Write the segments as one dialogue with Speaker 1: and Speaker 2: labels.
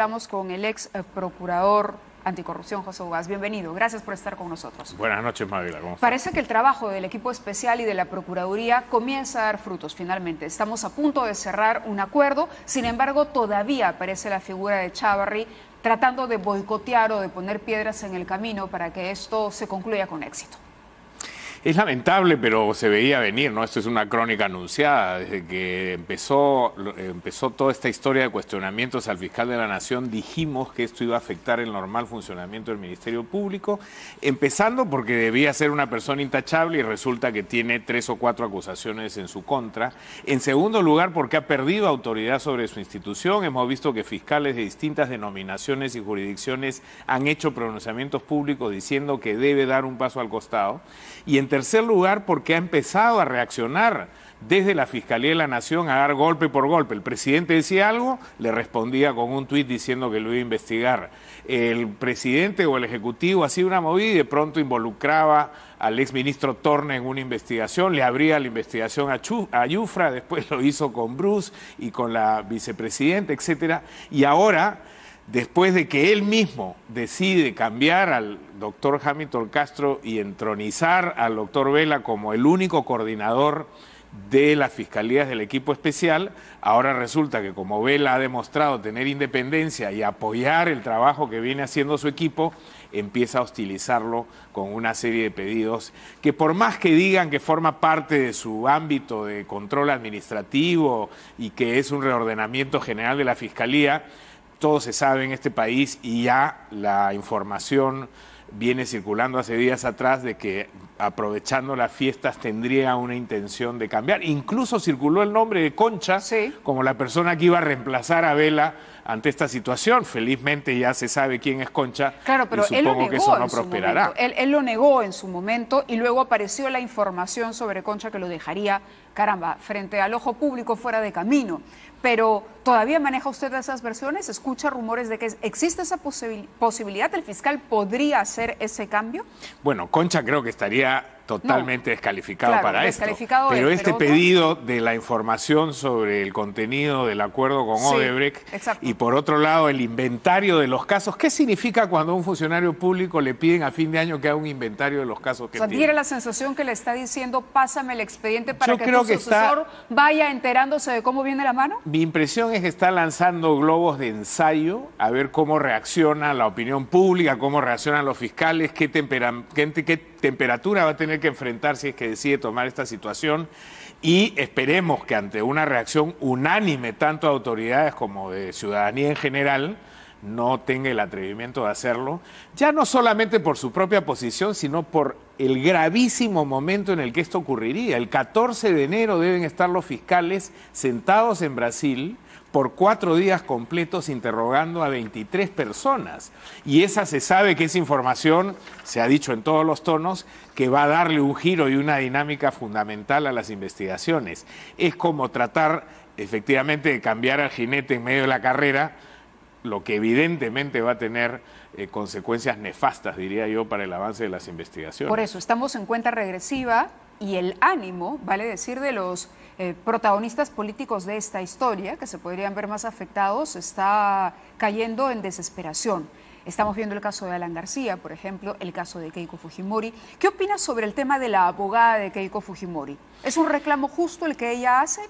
Speaker 1: hablamos con el ex procurador anticorrupción, José Ugaz. Bienvenido, gracias por estar con nosotros.
Speaker 2: Buenas noches, Mávila. ¿Cómo estás?
Speaker 1: Parece que el trabajo del equipo especial y de la Procuraduría comienza a dar frutos finalmente. Estamos a punto de cerrar un acuerdo, sin embargo todavía aparece la figura de Chávarri tratando de boicotear o de poner piedras en el camino para que esto se concluya con éxito.
Speaker 2: Es lamentable, pero se veía venir, ¿no? Esto es una crónica anunciada. Desde que empezó toda esta historia de cuestionamientos al fiscal de la Nación, dijimos que esto iba a afectar el normal funcionamiento del Ministerio Público, empezando porque debía ser una persona intachable y resulta que tiene 3 o 4 acusaciones en su contra. En segundo lugar, porque ha perdido autoridad sobre su institución. Hemos visto que fiscales de distintas denominaciones y jurisdicciones han hecho pronunciamientos públicos diciendo que debe dar un paso al costado. Y en tercer lugar, porque ha empezado a reaccionar desde la Fiscalía de la Nación a dar golpe por golpe. El presidente decía algo, le respondía con un tuit diciendo que lo iba a investigar. El presidente o el Ejecutivo hacía una movida y de pronto involucraba al exministro Torne en una investigación, le abría la investigación a Yufra, después lo hizo con Bruce y con la vicepresidenta, etcétera. Y ahora, después de que él mismo decide cambiar al doctor Hamilton Castro y entronizar al doctor Vela como el único coordinador de las fiscalías del equipo especial, ahora resulta que como Vela ha demostrado tener independencia y apoyar el trabajo que viene haciendo su equipo, empieza a hostilizarlo con una serie de pedidos que, por más que digan que forma parte de su ámbito de control administrativo y que es un reordenamiento general de la fiscalía, todo se sabe en este país y ya la información viene circulando hace días atrás de que, aprovechando las fiestas, tendría una intención de cambiar. Incluso circuló el nombre de Concha, sí, como la persona que iba a reemplazar a Vela ante esta situación. Felizmente ya se sabe quién es Concha,
Speaker 1: claro, pero
Speaker 2: y supongo que eso no prosperará.
Speaker 1: Él lo negó en su momento y luego apareció la información sobre Concha que lo dejaría, caramba, frente al ojo público fuera de camino. Pero ¿todavía maneja usted esas versiones? ¿Escucha rumores de que existe esa posibilidad? ¿El fiscal podría hacer ese cambio?
Speaker 2: Bueno, Concha creo que estaría totalmente descalificado para esto. Pero este pedido de la información sobre el contenido del acuerdo con Odebrecht, y por otro lado el inventario de los casos. ¿Qué significa cuando a un funcionario público le piden a fin de año que haga un inventario de los casos que tiene?
Speaker 1: ¿Tiene la sensación que le está diciendo pásame el expediente para que tu sucesor vaya enterándose de cómo viene la mano?
Speaker 2: Mi impresión es que está lanzando globos de ensayo a ver cómo reacciona la opinión pública, cómo reaccionan los fiscales, qué temperatura va a tener que enfrentar si es que decide tomar esta situación, y esperemos que ante una reacción unánime tanto de autoridades como de ciudadanía en general no tenga el atrevimiento de hacerlo, ya no solamente por su propia posición, sino por el gravísimo momento en el que esto ocurriría. El 14 de enero deben estar los fiscales sentados en Brasil por 4 días completos interrogando a 23 personas. Y esa se sabe que esa información, se ha dicho en todos los tonos, que va a darle un giro y una dinámica fundamental a las investigaciones. Es como tratar efectivamente de cambiar al jinete en medio de la carrera, lo que evidentemente va a tener consecuencias nefastas, diría yo, para el avance de las investigaciones.
Speaker 1: Por eso, estamos en cuenta regresiva y el ánimo, vale decir, de los protagonistas políticos de esta historia, que se podrían ver más afectados, está cayendo en desesperación. Estamos viendo el caso de Alan García, por ejemplo, el caso de Keiko Fujimori. ¿Qué opinas sobre el tema de la abogada de Keiko Fujimori? ¿Es un reclamo justo el que ella hace?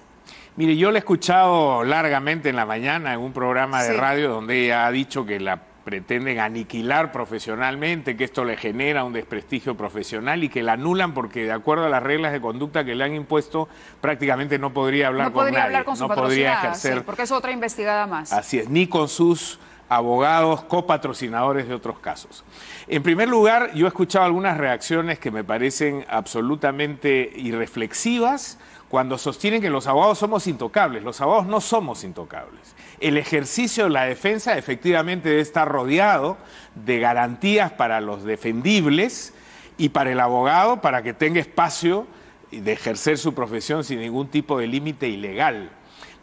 Speaker 2: Mire, yo la he escuchado largamente en la mañana en un programa de radio donde ella ha dicho que la pretenden aniquilar profesionalmente, que esto le genera un desprestigio profesional y que la anulan porque, de acuerdo a las reglas de conducta que le han impuesto, prácticamente no podría hablar con nadie,
Speaker 1: no podría ejercer. Sí, porque es otra investigada más.
Speaker 2: Así es, ni con sus abogados copatrocinadores de otros casos. En primer lugar, yo he escuchado algunas reacciones que me parecen absolutamente irreflexivas cuando sostienen que los abogados somos intocables. Los abogados no somos intocables. El ejercicio de la defensa efectivamente debe estar rodeado de garantías para los defendibles y para el abogado para que tenga espacio de ejercer su profesión sin ningún tipo de límite ilegal.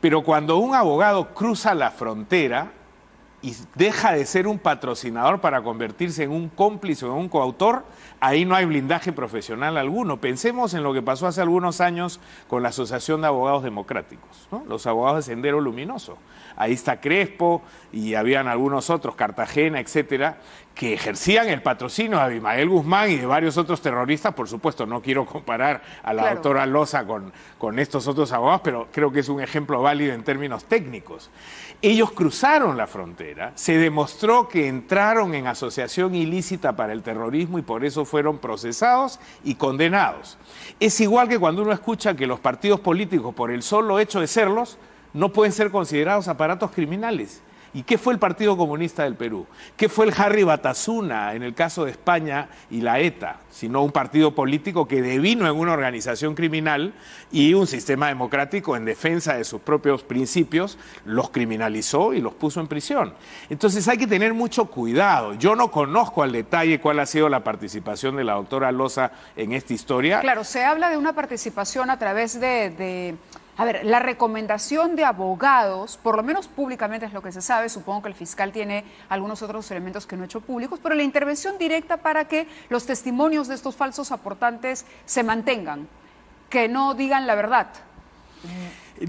Speaker 2: Pero cuando un abogado cruza la frontera, y deja de ser un patrocinador para convertirse en un cómplice o en un coautor, ahí no hay blindaje profesional alguno. Pensemos en lo que pasó hace algunos años con la Asociación de Abogados Democráticos, ¿no? Los abogados de Sendero Luminoso. Ahí está Crespo y habían algunos otros, Cartagena, etcétera, que ejercían el patrocinio de Abimael Guzmán y de varios otros terroristas. Por supuesto, no quiero comparar a la doctora Loza con estos otros abogados, pero creo que es un ejemplo válido en términos técnicos. Ellos cruzaron la frontera, se demostró que entraron en asociación ilícita para el terrorismo y por eso fueron procesados y condenados. Es igual que cuando uno escucha que los partidos políticos, por el solo hecho de serlos, no pueden ser considerados aparatos criminales. ¿Y qué fue el Partido Comunista del Perú? ¿Qué fue el Harry Batasuna en el caso de España y la ETA? Sino un partido político que devino en una organización criminal y un sistema democrático en defensa de sus propios principios los criminalizó y los puso en prisión. Entonces hay que tener mucho cuidado. Yo no conozco al detalle cuál ha sido la participación de la doctora Loza en esta historia.
Speaker 1: Claro, se habla de una participación a través a ver, la recomendación de abogados, por lo menos públicamente es lo que se sabe, supongo que el fiscal tiene algunos otros elementos que no ha hecho públicos, pero la intervención directa para que los testimonios de estos falsos aportantes se mantengan, que no digan la verdad.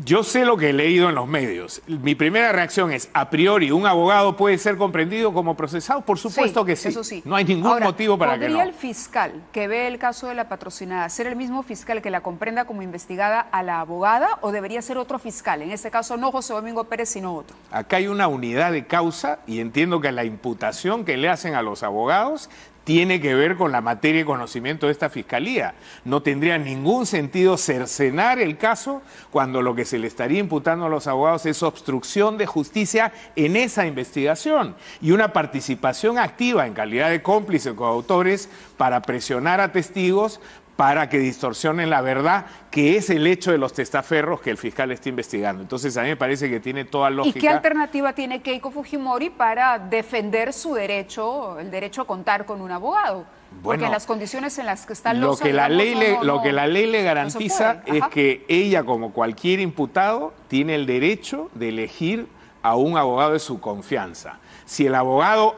Speaker 2: Yo sé lo que he leído en los medios. Mi primera reacción es, a priori, ¿un abogado puede ser comprendido como procesado? Por supuesto que sí.
Speaker 1: Eso sí.
Speaker 2: No hay ningún motivo para que no.
Speaker 1: ¿Podría el fiscal que ve el caso de la patrocinada ser el mismo fiscal que la comprenda como investigada a la abogada o debería ser otro fiscal? En este caso no José Domingo Pérez, sino otro.
Speaker 2: Acá hay una unidad de causa y entiendo que la imputación que le hacen a los abogados tiene que ver con la materia y conocimiento de esta fiscalía. No tendría ningún sentido cercenar el caso cuando lo que se le estaría imputando a los abogados es obstrucción de justicia en esa investigación y una participación activa en calidad de cómplice o coautores para presionar a testigos para que distorsionen la verdad, que es el hecho de los testaferros que el fiscal está investigando. Entonces, a mí me parece que tiene toda lógica.
Speaker 1: ¿Y qué alternativa tiene Keiko Fujimori para defender su derecho, el derecho a contar con un abogado? Porque en las condiciones en las que está
Speaker 2: lo que la ley le garantiza es que ella, como cualquier imputado, tiene el derecho de elegir a un abogado de su confianza. Si el abogado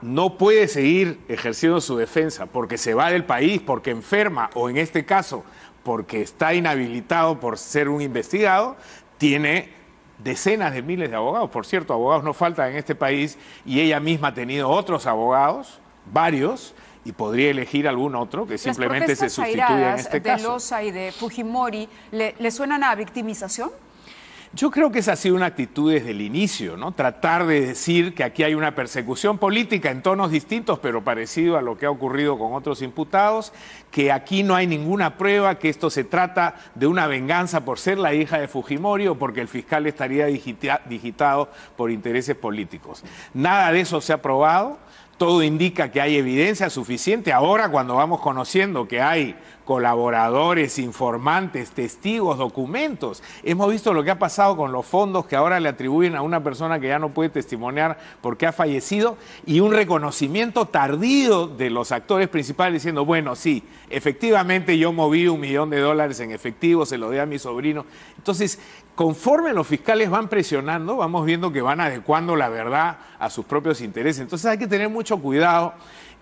Speaker 2: no puede seguir ejerciendo su defensa porque se va del país, porque enferma o en este caso porque está inhabilitado por ser un investigado, tiene decenas de miles de abogados. Por cierto, abogados no faltan en este país y ella misma ha tenido otros abogados, varios, y podría elegir algún otro que simplemente se sustituya en este caso.
Speaker 1: ¿De Loza y de Fujimori le suenan a victimización?
Speaker 2: Yo creo que esa ha sido una actitud desde el inicio, ¿no? Tratar de decir que aquí hay una persecución política en tonos distintos, pero parecido a lo que ha ocurrido con otros imputados, que aquí no hay ninguna prueba, que esto se trata de una venganza por ser la hija de Fujimori o porque el fiscal estaría digitado por intereses políticos. Nada de eso se ha probado. Todo indica que hay evidencia suficiente. Ahora, cuando vamos conociendo que hay colaboradores, informantes, testigos, documentos, hemos visto lo que ha pasado con los fondos que ahora le atribuyen a una persona que ya no puede testimoniar porque ha fallecido y un reconocimiento tardío de los actores principales diciendo, bueno, sí, efectivamente yo moví $1 millón en efectivo, se lo di a mi sobrino. Entonces, conforme los fiscales van presionando, vamos viendo que van adecuando la verdad a sus propios intereses. Entonces hay que tener mucho cuidado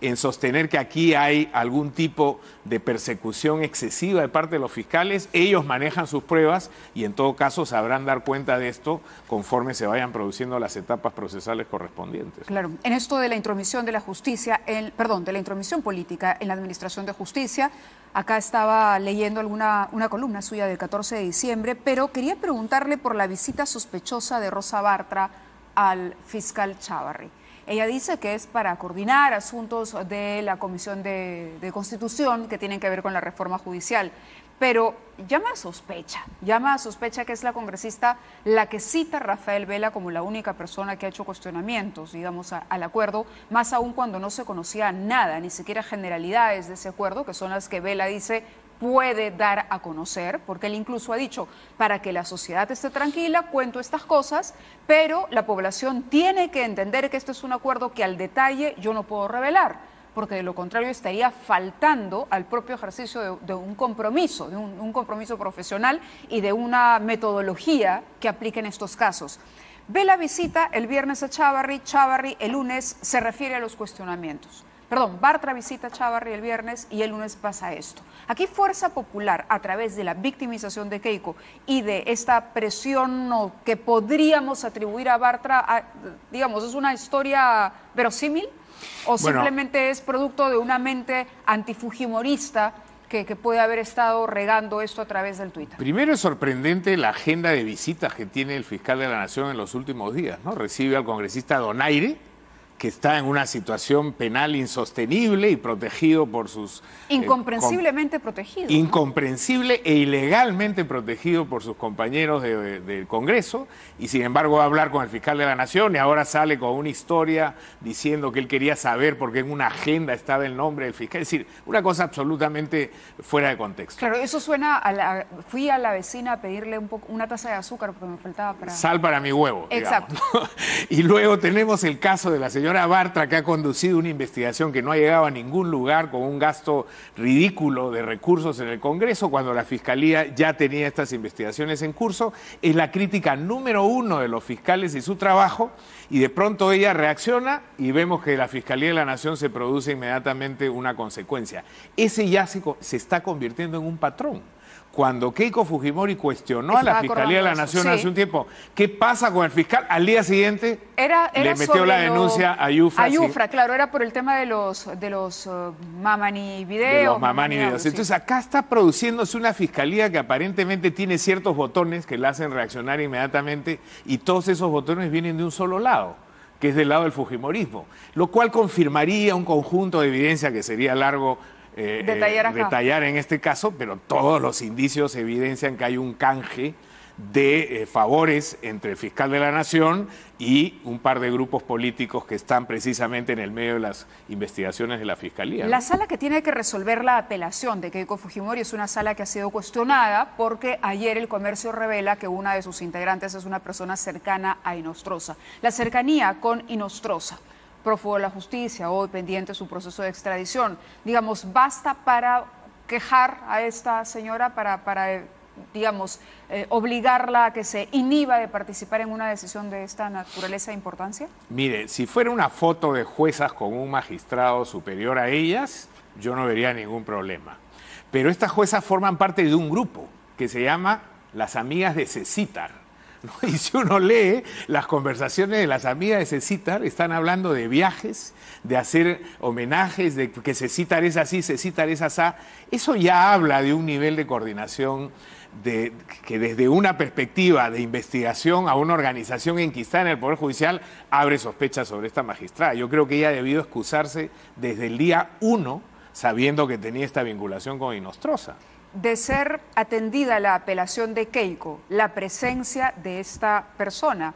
Speaker 2: en sostener que aquí hay algún tipo de persecución excesiva de parte de los fiscales. Ellos manejan sus pruebas y en todo caso sabrán dar cuenta de esto conforme se vayan produciendo las etapas procesales correspondientes.
Speaker 1: Claro, en esto de la intromisión de la justicia, de la intromisión política en la administración de justicia, acá estaba leyendo una columna suya del 14 de diciembre, pero quería preguntarle por la visita sospechosa de Rosa Bartra al fiscal Chávarri. Ella dice que es para coordinar asuntos de la Comisión de Constitución que tienen que ver con la reforma judicial, pero llama a sospecha que es la congresista la que cita a Rafael Vela como la única persona que ha hecho cuestionamientos, digamos, al acuerdo, más aún cuando no se conocía nada, ni siquiera generalidades de ese acuerdo, que son las que Vela dice puede dar a conocer, porque él incluso ha dicho, para que la sociedad esté tranquila, cuento estas cosas, pero la población tiene que entender que esto es un acuerdo que al detalle yo no puedo revelar, porque de lo contrario estaría faltando al propio ejercicio de un compromiso, de un compromiso profesional y de una metodología que aplique en estos casos. Ve la visita el viernes a Chávarri, Chávarri el lunes se refiere a los cuestionamientos. Perdón, Bartra visita a Chávarri el viernes y el lunes pasa esto. Aquí Fuerza Popular, a través de la victimización de Keiko y de esta presión que podríamos atribuir a Bartra, digamos, ¿es una historia verosímil o simplemente es producto de una mente antifujimorista que puede haber estado regando esto a través del Twitter?
Speaker 2: Primero es sorprendente la agenda de visitas que tiene el fiscal de la Nación en los últimos días, ¿no? Recibe al congresista Donaire, que está en una situación penal insostenible y protegido por sus...
Speaker 1: Incomprensiblemente protegido.
Speaker 2: Incomprensible e ilegalmente protegido por sus compañeros del Congreso, y sin embargo va a hablar con el fiscal de la Nación y ahora sale con una historia diciendo que él quería saber por qué en una agenda estaba el nombre del fiscal. Es decir, una cosa absolutamente fuera de contexto.
Speaker 1: Claro, eso suena a fui a la vecina a pedirle una taza de azúcar porque me faltaba para...
Speaker 2: Sal para mi huevo.
Speaker 1: Exacto.
Speaker 2: Digamos, ¿no? Y luego tenemos el caso de la señora Bartra, que ha conducido una investigación que no ha llegado a ningún lugar, con un gasto ridículo de recursos en el Congreso, cuando la Fiscalía ya tenía estas investigaciones en curso. Es la crítica número uno de los fiscales y su trabajo, y de pronto ella reacciona y vemos que la Fiscalía de la Nación se produce inmediatamente una consecuencia. Ese ya se está convirtiendo en un patrón. Cuando Keiko Fujimori cuestionó a la Fiscalía de la Nación hace un tiempo, ¿qué pasa con el fiscal? Al día siguiente le metió la denuncia a Yufra.
Speaker 1: A Yufra, claro, era por el tema de los Mamani videos.
Speaker 2: De los Mamani videos. Entonces acá está produciéndose una fiscalía que aparentemente tiene ciertos botones que la hacen reaccionar inmediatamente, y todos esos botones vienen de un solo lado, que es del lado del fujimorismo, lo cual confirmaría un conjunto de evidencia que sería largo detallar en este caso, pero todos los indicios evidencian que hay un canje de favores entre el fiscal de la Nación y un par de grupos políticos que están precisamente en el medio de las investigaciones de la Fiscalía, ¿no?
Speaker 1: La sala que tiene que resolver la apelación de Keiko Fujimori es una sala que ha sido cuestionada porque ayer el Comercio revela que una de sus integrantes es una persona cercana a Inostroza. La cercanía con Inostroza, prófugo de la justicia, hoy pendiente su proceso de extradición, digamos, ¿basta para quejar a esta señora, para digamos, obligarla a que se inhiba de participar en una decisión de esta naturaleza e importancia?
Speaker 2: Mire, si fuera una foto de juezas con un magistrado superior a ellas, yo no vería ningún problema. Pero estas juezas forman parte de un grupo que se llama las Amigas de Cecitar, ¿no? Y si uno lee las conversaciones de las Amigas de Cecitar, están hablando de viajes, de hacer homenajes, de que Cecitar es así, Cecitar es asá. Eso ya habla de un nivel de coordinación que desde una perspectiva de investigación a una organización enquistada en el Poder Judicial abre sospechas sobre esta magistrada. Yo creo que ella ha debido excusarse desde el día 1, sabiendo que tenía esta vinculación con Inostroza.
Speaker 1: De ser atendida la apelación de Keiko, la presencia de esta persona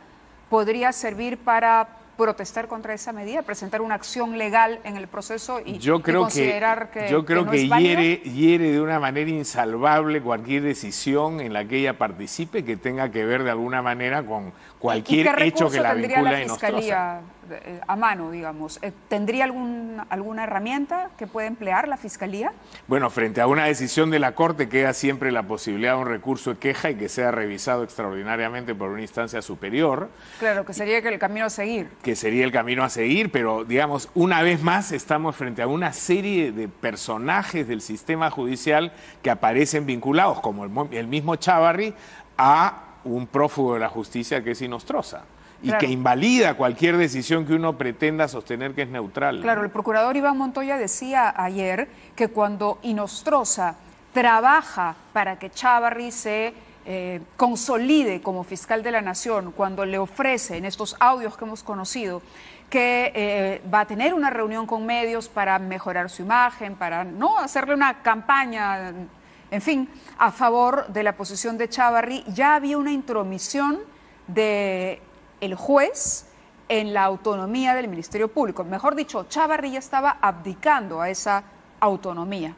Speaker 1: podría servir para protestar contra esa medida, presentar una acción legal en el proceso y considerar que
Speaker 2: yo creo
Speaker 1: no
Speaker 2: que
Speaker 1: es válida.
Speaker 2: hiere de una manera insalvable cualquier decisión en la que ella participe que tenga que ver de alguna manera con cualquier hecho que la vincula a Inostroza.
Speaker 1: ¿Qué recurso tendría la Fiscalía a mano, digamos? ¿Tendría alguna herramienta que pueda emplear la Fiscalía?
Speaker 2: Bueno, frente a una decisión de la Corte queda siempre la posibilidad de un recurso de queja y que sea revisado extraordinariamente por una instancia superior.
Speaker 1: Claro, que sería el camino a seguir.
Speaker 2: Que sería el camino a seguir, pero digamos, una vez más estamos frente a una serie de personajes del sistema judicial que aparecen vinculados, como el mismo Chávarri, a un prófugo de la justicia que es Inostroza. Y claro, que invalida cualquier decisión que uno pretenda sostener que es neutral.
Speaker 1: Claro, el procurador Iván Montoya decía ayer que cuando Inostroza trabaja para que Chávarri se consolide como fiscal de la Nación, cuando le ofrece en estos audios que hemos conocido que va a tener una reunión con medios para mejorar su imagen, para no hacerle una campaña, en fin, a favor de la posición de Chávarri, ya había una intromisión de el juez en la autonomía del Ministerio Público. Mejor dicho, Chávarri ya estaba abdicando a esa autonomía.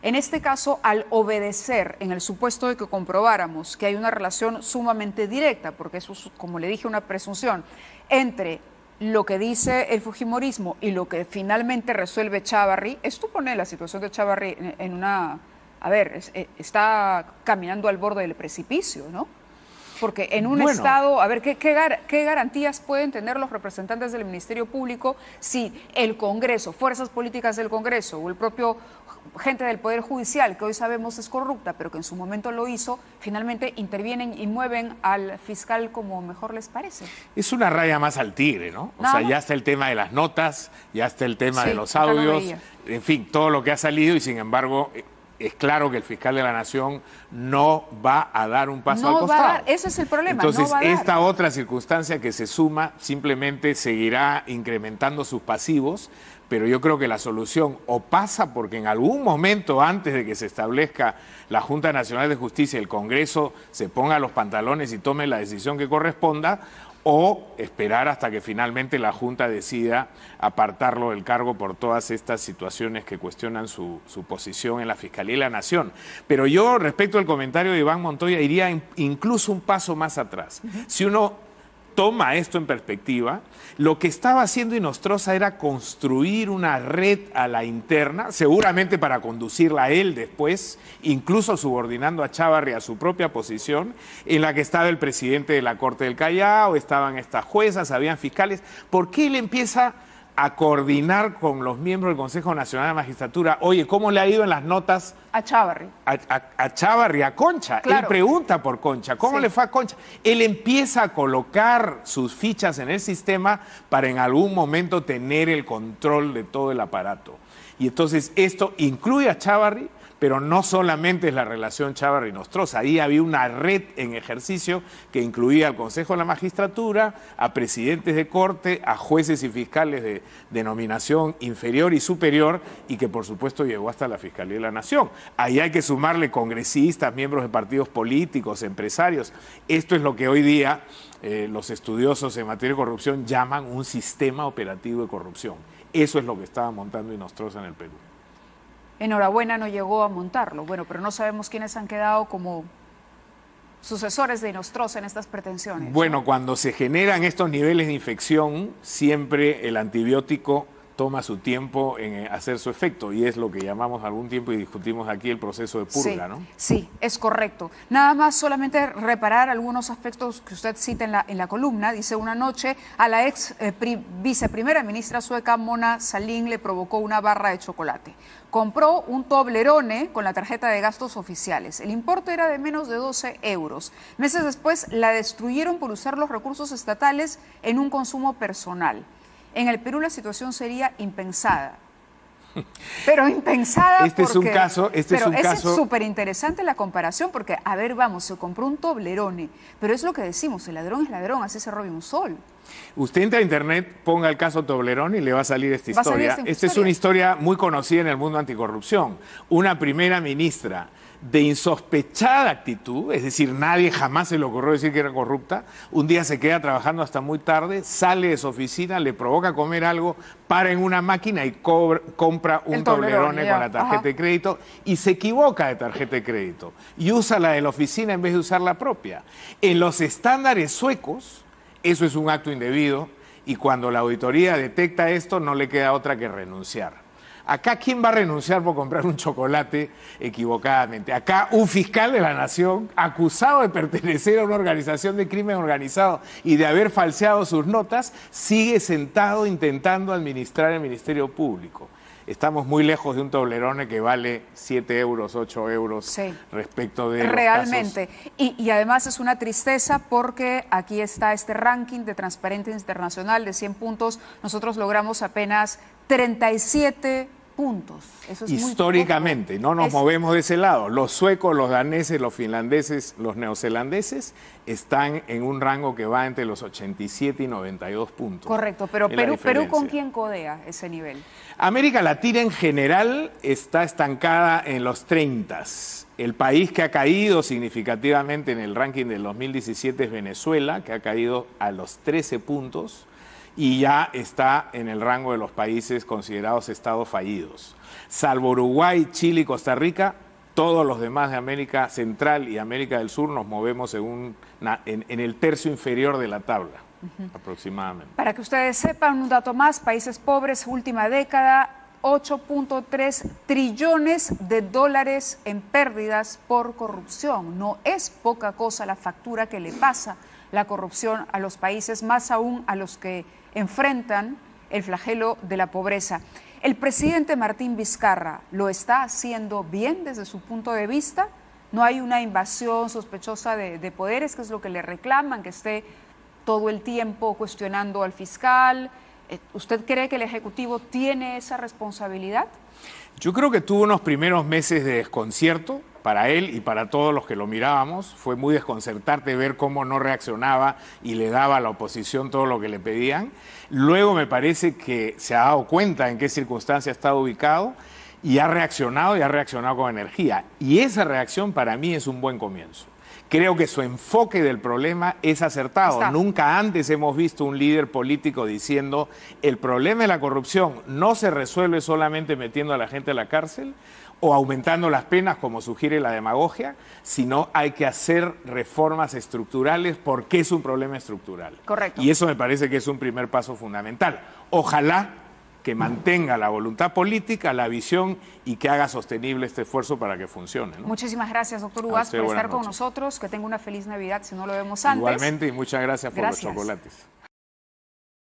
Speaker 1: En este caso, al obedecer, en el supuesto de que comprobáramos que hay una relación sumamente directa, porque eso es, como le dije, una presunción, entre lo que dice el fujimorismo y lo que finalmente resuelve Chávarri, esto pone la situación de Chávarri en una... A ver, está caminando al borde del precipicio, ¿no? Porque en un Estado, a ver, ¿qué garantías pueden tener los representantes del Ministerio Público si el Congreso, fuerzas políticas del Congreso o el propio gente del Poder Judicial, que hoy sabemos es corrupta, pero que en su momento lo hizo, finalmente intervienen y mueven al fiscal como mejor les parece?
Speaker 2: Es una raya más al tigre, ¿no? O sea, ya está el tema de las notas, ya está el tema de los
Speaker 1: acá lo
Speaker 2: audios,
Speaker 1: veía.
Speaker 2: en fin, todo lo que ha salido y sin embargo es claro que el fiscal de la Nación no va a dar un paso al costado.
Speaker 1: Va a dar, ese es el problema.
Speaker 2: Entonces,
Speaker 1: no va a dar.
Speaker 2: esta otra circunstancia que se suma simplemente seguirá incrementando sus pasivos, pero yo creo que la solución o pasa porque en algún momento antes de que se establezca la Junta Nacional de Justicia, el Congreso se ponga los pantalones y tome la decisión que corresponda, o esperar hasta que finalmente la Junta decida apartarlo del cargo por todas estas situaciones que cuestionan su posición en la Fiscalía de la Nación. Pero yo, respecto al comentario de Iván Montoya, iría incluso un paso más atrás. Si uno toma esto en perspectiva, lo que estaba haciendo Inostroza era construir una red a la interna, seguramente para conducirla a él después, incluso subordinando a Chávarri a su propia posición, en la que estaba el presidente de la Corte del Callao, estaban estas juezas, habían fiscales. ¿Por qué él empieza a coordinar con los miembros del Consejo Nacional de Magistratura? Oye, ¿cómo le ha ido en las notas?
Speaker 1: A Chávarri.
Speaker 2: A Chávarri, a Concha.
Speaker 1: Claro.
Speaker 2: Él pregunta por Concha. ¿Cómo le fue a Concha? Él empieza a colocar sus fichas en el sistema para en algún momento tener el control de todo el aparato. Y entonces esto incluye a Chávarri, pero no solamente es la relación Chávarri-Inostroza, ahí había una red en ejercicio que incluía al Consejo de la Magistratura, a presidentes de corte, a jueces y fiscales de denominación inferior y superior, y que por supuesto llegó hasta la Fiscalía de la Nación. Ahí hay que sumarle congresistas, miembros de partidos políticos, empresarios. Esto es lo que hoy día los estudiosos en materia de corrupción llaman un sistema operativo de corrupción. Eso es lo que estaba montando Inostroza en el Perú.
Speaker 1: Enhorabuena, no llegó a montarlo. Bueno, pero no sabemos quiénes han quedado como sucesores de Inostroza en estas pretensiones.
Speaker 2: Bueno, cuando se generan estos niveles de infección, siempre el antibiótico toma su tiempo en hacer su efecto, y es lo que llamamos algún tiempo y discutimos aquí el proceso de purga,
Speaker 1: sí,
Speaker 2: ¿no?
Speaker 1: Sí, es correcto. Nada más solamente reparar algunos aspectos que usted cita en la columna. Dice, una noche a la viceprimera ministra sueca Mona Sahlin le provocó una barra de chocolate. Compró un Toblerone con la tarjeta de gastos oficiales. El importe era de menos de 12 euros. Meses después la destruyeron por usar los recursos estatales en un consumo personal. En el Perú la situación sería impensada. Pero impensada
Speaker 2: Este es un caso...
Speaker 1: Es súper interesante la comparación porque, a ver, vamos, se compró un Toblerone, pero es lo que decimos, el ladrón es ladrón, así se roba un sol.
Speaker 2: Usted entra a internet, ponga el caso Toblerone y le va a salir esta historia. Esta es una historia muy conocida en el mundo anticorrupción. Una primera ministra de insospechada actitud, es decir, nadie jamás se le ocurrió decir que era corrupta, un día se queda trabajando hasta muy tarde, sale de su oficina, le provoca comer algo, para en una máquina y compra un Toblerone con la tarjeta de crédito y se equivoca de tarjeta de crédito y usa la de la oficina en vez de usar la propia. En los estándares suecos, eso es un acto indebido y cuando la auditoría detecta esto no le queda otra que renunciar. Acá, ¿quién va a renunciar por comprar un chocolate equivocadamente? Acá, un fiscal de la Nación, acusado de pertenecer a una organización de crimen organizado y de haber falseado sus notas, sigue sentado intentando administrar el Ministerio Público. Estamos muy lejos de un Toblerone que vale 7 euros, 8 euros respecto de
Speaker 1: realmente. Y además es una tristeza porque aquí está este ranking de Transparencia Internacional de 100 puntos. Nosotros logramos apenas 37 puntos. Eso es
Speaker 2: históricamente,
Speaker 1: muy
Speaker 2: no nos movemos de ese lado. Los suecos, los daneses, los finlandeses, los neozelandeses están en un rango que va entre los 87 y 92 puntos.
Speaker 1: Correcto, pero Perú ¿con quién codea ese nivel?
Speaker 2: América Latina en general está estancada en los 30. El país que ha caído significativamente en el ranking del 2017 es Venezuela, que ha caído a los 13 puntos. Y ya está en el rango de los países considerados estados fallidos. Salvo Uruguay, Chile y Costa Rica, todos los demás de América Central y América del Sur nos movemos en el tercio inferior de la tabla, aproximadamente.
Speaker 1: Para que ustedes sepan, un dato más, países pobres, última década, 8.3 trillones de dólares en pérdidas por corrupción. No es poca cosa la factura que le pasa la corrupción a los países, más aún a los que enfrentan el flagelo de la pobreza. ¿El presidente Martín Vizcarra lo está haciendo bien desde su punto de vista? ¿No hay una invasión sospechosa de poderes, que es lo que le reclaman, que esté todo el tiempo cuestionando al fiscal? ¿Usted cree que el Ejecutivo tiene esa responsabilidad?
Speaker 2: Yo creo que tuvo unos primeros meses de desconcierto para él y para todos los que lo mirábamos. Fue muy desconcertante ver cómo no reaccionaba y le daba a la oposición todo lo que le pedían. Luego me parece que se ha dado cuenta en qué circunstancia ha estado ubicado y ha reaccionado con energía. Y esa reacción para mí es un buen comienzo. Creo que su enfoque del problema es acertado. Nunca antes hemos visto un líder político diciendo el problema de la corrupción no se resuelve solamente metiendo a la gente a la cárcel o aumentando las penas, como sugiere la demagogia, sino hay que hacer reformas estructurales porque es un problema estructural.
Speaker 1: Correcto.
Speaker 2: Y eso me parece que es un primer paso fundamental. Ojalá que mantenga la voluntad política, la visión y que haga sostenible este esfuerzo para que funcione, ¿no?
Speaker 1: Muchísimas gracias, doctor Ugaz, por estar con nosotros. Que tenga una feliz Navidad si no lo vemos antes.
Speaker 2: Igualmente, y muchas gracias por los chocolates.